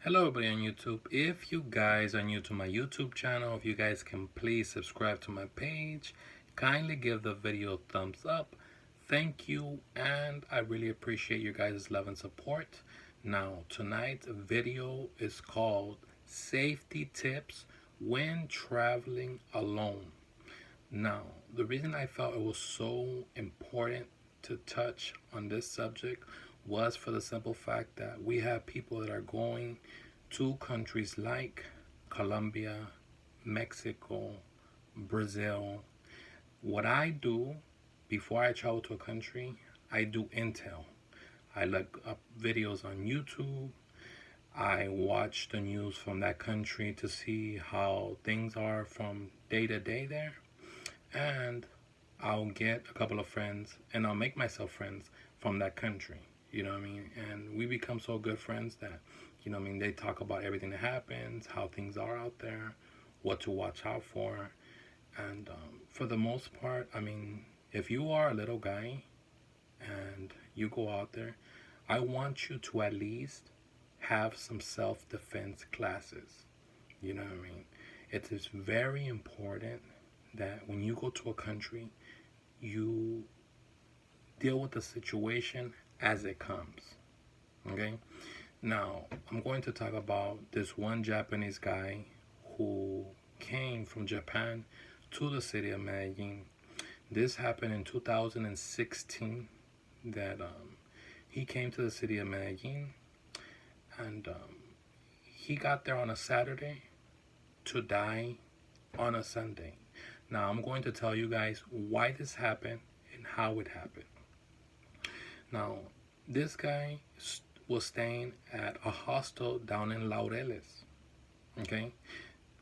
Hello everybody on YouTube. If you guys are new to my YouTube channel, if you guys can please subscribe to my page, kindly give the video a thumbs up. Thank you, and I really appreciate your guys' love and support. Now, tonight's video is called Safety Tips When Traveling Alone. Now, the reason I felt it was so important to touch on this subject was for the simple fact that we have people that are going to countries like Colombia, Mexico, Brazil. What I do before I travel to a country, I do intel. I look up videos on YouTube. I watch the news from that country to see how things are from day to day there. And I'll get a couple of friends and I'll make myself friends from that country. You know what I mean? And we become so good friends that, you know what I mean, they talk about everything that happens, how things are out there, what to watch out for. And for the most part, I mean, if you are a little guy and you go out there, I want you to at least have some self-defense classes. You know what I mean? It is very important that when you go to a country, you deal with the situation as it comes. Okay? Now, I'm going to talk about this one Japanese guy who came from Japan to the city of Medellin. This happened in 2016 that he came to the city of Medellin, and he got there on a Saturday to die on a Sunday. Now, I'm going to tell you guys why this happened and how it happened. Now, this guy was staying at a hostel down in Laureles, okay,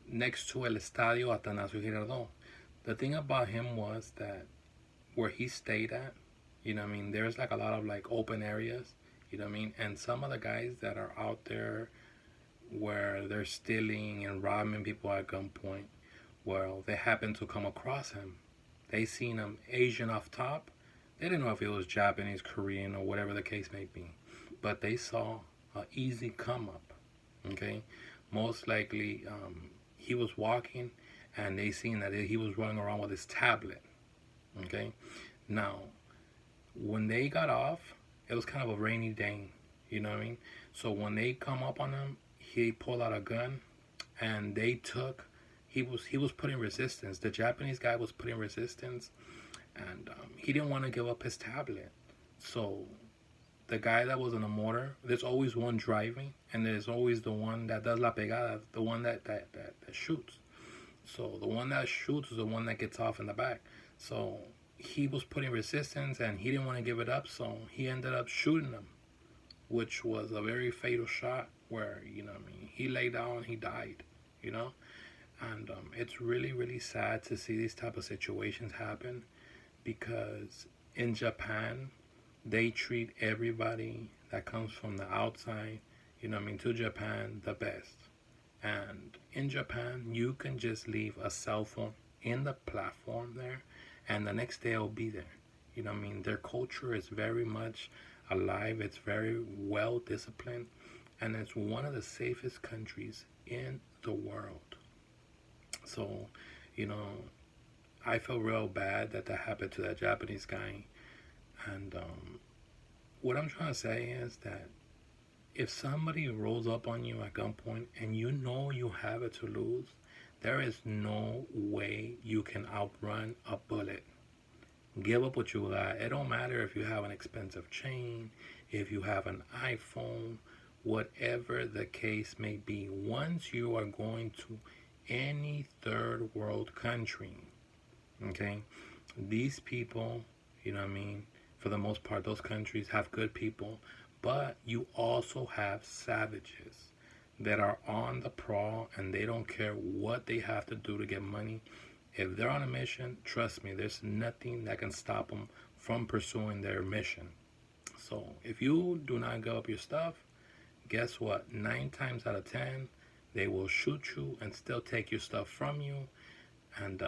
next to El Estadio Atanasio Girardot. The thing about him was that where he stayed at, you know what I mean, there's like a lot of like open areas, you know what I mean, and some of the guys that are out there where they're stealing and robbing people at gunpoint, well, they happened to come across him. They seen him Asian off top. They didn't know if it was Japanese, Korean, or whatever the case may be. But they saw an easy come up. Okay? Most likely, he was walking and they seen that he was running around with his tablet. Okay? Now, when they got off, it was kind of a rainy day. You know what I mean? So when they come up on him, he pulled out a gun and they took, he was putting resistance. The Japanese guy was putting resistance, and he didn't want to give up his tablet. So the guy that was in the motor, there's always one driving, and there's always the one that does la pegada, the one that shoots. So the one that shoots is the one that gets off in the back. So he was putting resistance, and he didn't want to give it up, so he ended up shooting him, which was a very fatal shot where, you know what I mean, he lay down, he died, you know. And it's really, really sad to see these type of situations happen, because in Japan, they treat everybody that comes from the outside, you know what I mean, to Japan the best. And in Japan, you can just leave a cell phone in the platform there, and the next day it'll be there. You know what I mean? Their culture is very much alive, it's very well disciplined, and it's one of the safest countries in the world. So, you know, I feel real bad that that happened to that Japanese guy. And what I'm trying to say is that if somebody rolls up on you at gunpoint and you know you have it to lose, there is no way you can outrun a bullet. Give up what you got. It don't matter if you have an expensive chain, if you have an iPhone, whatever the case may be. Once you are going to any third world country, okay, these people, you know what I mean, for the most part, those countries have good people, but you also have savages that are on the prowl and they don't care what they have to do to get money. If they're on a mission, trust me, there's nothing that can stop them from pursuing their mission. So if you do not give up your stuff, guess what? 9 times out of 10, they will shoot you and still take your stuff from you. And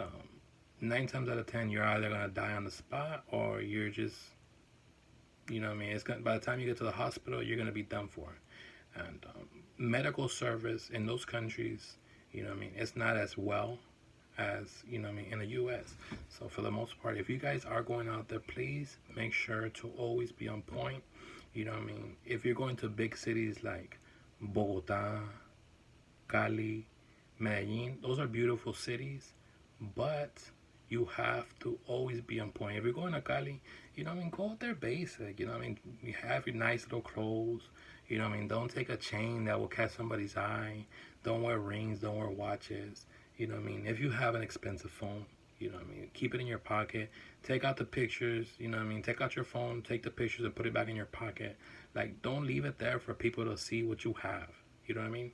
9 times out of 10, you're either gonna die on the spot, or you're just, you know what I mean, it's gonna, by the time you get to the hospital, you're gonna be done for. And medical service in those countries, you know what I mean, it's not as well as, you know what I mean, in the US. So for the most part, if you guys are going out there, please make sure to always be on point. You know what I mean? If you're going to big cities like Bogota, Cali, Medellin, those are beautiful cities, but you have to always be on point. If you're going to Cali, you know what I mean, go out there basic, you know what I mean, you have your nice little clothes, you know what I mean, don't take a chain that will catch somebody's eye, don't wear rings, don't wear watches, you know what I mean, if you have an expensive phone, you know what I mean, keep it in your pocket, take out the pictures, you know what I mean, take out your phone, take the pictures and put it back in your pocket, like, don't leave it there for people to see what you have, you know what I mean.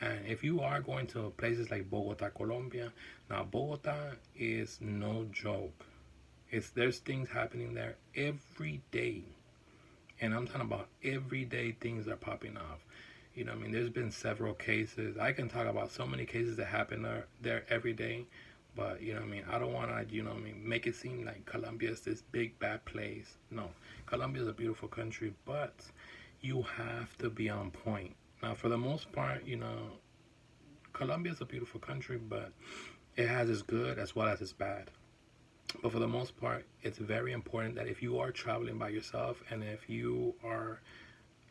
And if you are going to places like Bogota, Colombia, now Bogota is no joke. There's things happening there every day. And I'm talking about every day things are popping off. You know what I mean? There's been several cases. I can talk about so many cases that happen there every day. But, you know what I mean? I don't want to, you know what I mean, make it seem like Colombia is this big bad place. No. Colombia is a beautiful country, but you have to be on point. Now, for the most part, you know, Colombia is a beautiful country, but it has its good as well as its bad. But for the most part, it's very important that if you are traveling by yourself and if you are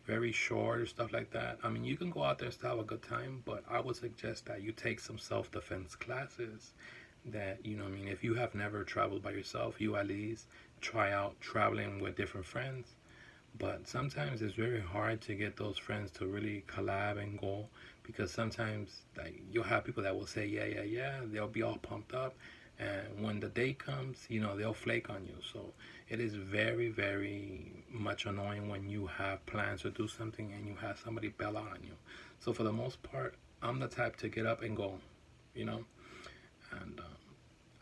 very short or stuff like that, I mean, you can go out there and still have a good time, but I would suggest that you take some self-defense classes that, you know what I mean, if you have never traveled by yourself, you at least try out traveling with different friends. But sometimes it's very hard to get those friends to really collab and go, because sometimes like you'll have people that will say yeah, they'll be all pumped up, and when the day comes, you know, they'll flake on you. So it is very, very much annoying when you have plans to do something and you have somebody bail out on you. So for the most part, I'm the type to get up and go, you know. And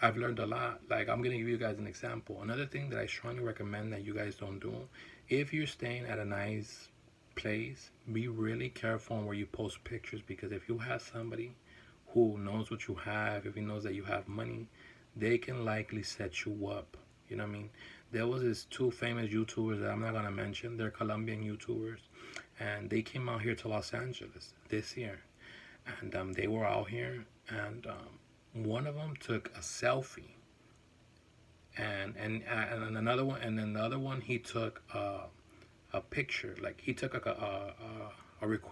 I've learned a lot. Like, I'm going to give you guys an example. Another thing that I strongly recommend that you guys don't do, if you're staying at a nice place, be really careful on where you post pictures, because if you have somebody who knows what you have, if he knows that you have money, they can likely set you up. You know what I mean? There was these two famous YouTubers that I'm not going to mention. They're Colombian YouTubers, and they came out here to Los Angeles this year. And they were out here, and one of them took a selfie, and another one, and then the other one, he took a picture. Like, he took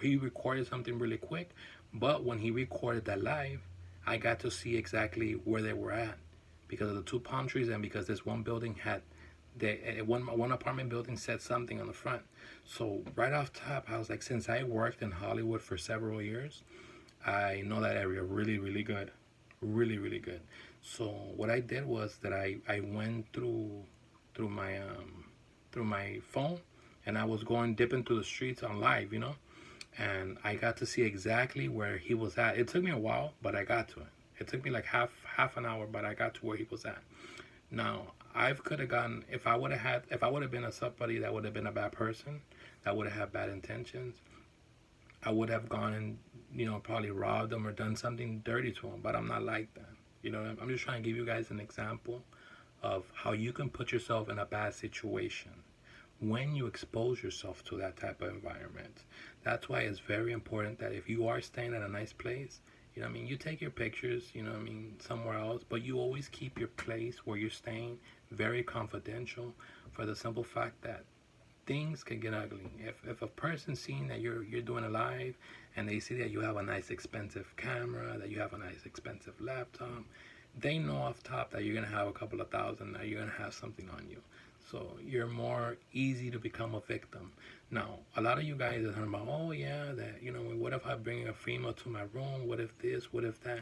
he recorded something really quick, but when he recorded that live, I got to see exactly where they were at, because of the two palm trees, and because this one building had one apartment building said something on the front. So right off top, I was like, since I worked in Hollywood for several years, I know that area really, really good. Really, really good. So what I did was that I went through my phone, and I was dipping through the streets on live, you know, and I got to see exactly where he was at. It took me a while, but I got to it. It took me like half an hour, but I got to where he was at. Now, I could have gotten, if I would have been somebody that would have been a bad person, that would have had bad intentions, I would have gone and, you know, probably robbed them or done something dirty to them. But I'm not like that. You know, I'm just trying to give you guys an example of how you can put yourself in a bad situation when you expose yourself to that type of environment. That's why it's very important that if you are staying at a nice place, you know what I mean, you take your pictures, you know what I mean, somewhere else, but you always keep your place where you're staying very confidential, for the simple fact that things can get ugly. If a person's seeing that you're doing a live, and they see that you have a nice expensive camera, that you have a nice expensive laptop, they know off top that you're gonna have a couple of thousand, that you're gonna have something on you. So you're more easy to become a victim. Now, a lot of you guys are talking about, oh yeah, that, you know, what if I bring a female to my room? What if this? What if that?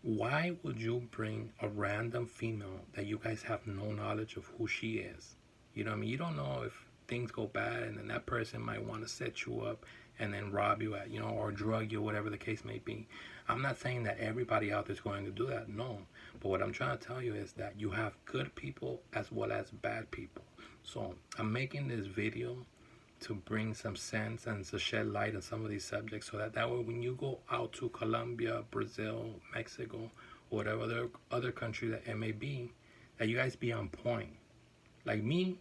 Why would you bring a random female that you guys have no knowledge of who she is? You know what I mean? You don't know if things go bad, and then that person might want to set you up and then rob you at, you know, or drug you, whatever the case may be. I'm not saying that everybody out there is going to do that, no. But what I'm trying to tell you is that you have good people as well as bad people. So I'm making this video to bring some sense and to shed light on some of these subjects, so that way when you go out to Colombia, Brazil, Mexico, or whatever other country that it may be, that you guys be on point. Like me,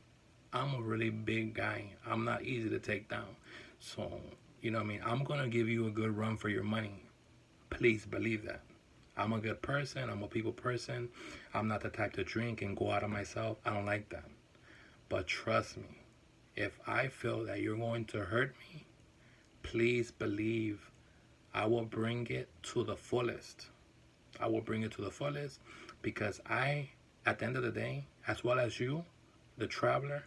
I'm a really big guy. I'm not easy to take down. So You know what I mean? I'm going to give you a good run for your money. Please believe that. I'm a good person. I'm a people person. I'm not the type to drink and go out on myself. I don't like that. But trust me, if I feel that you're going to hurt me, please believe I will bring it to the fullest. I will bring it to the fullest because I, at the end of the day, as well as you, the traveler,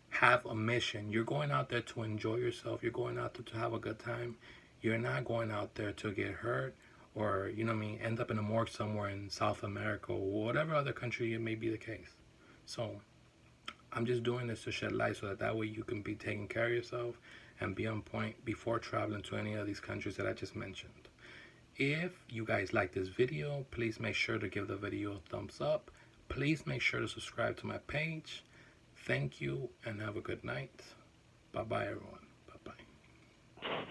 have a mission. You're going out there to enjoy yourself. You're going out there to have a good time. You're not going out there to get hurt or, you know what I mean, end up in a morgue somewhere in South America or whatever other country it may be the case. So I'm just doing this to shed light so that way you can be taking care of yourself and be on point before traveling to any of these countries that I just mentioned. If you guys like this video, please make sure to give the video a thumbs up. Please make sure to subscribe to my page. Thank you and have a good night. Bye-bye, everyone. Bye-bye.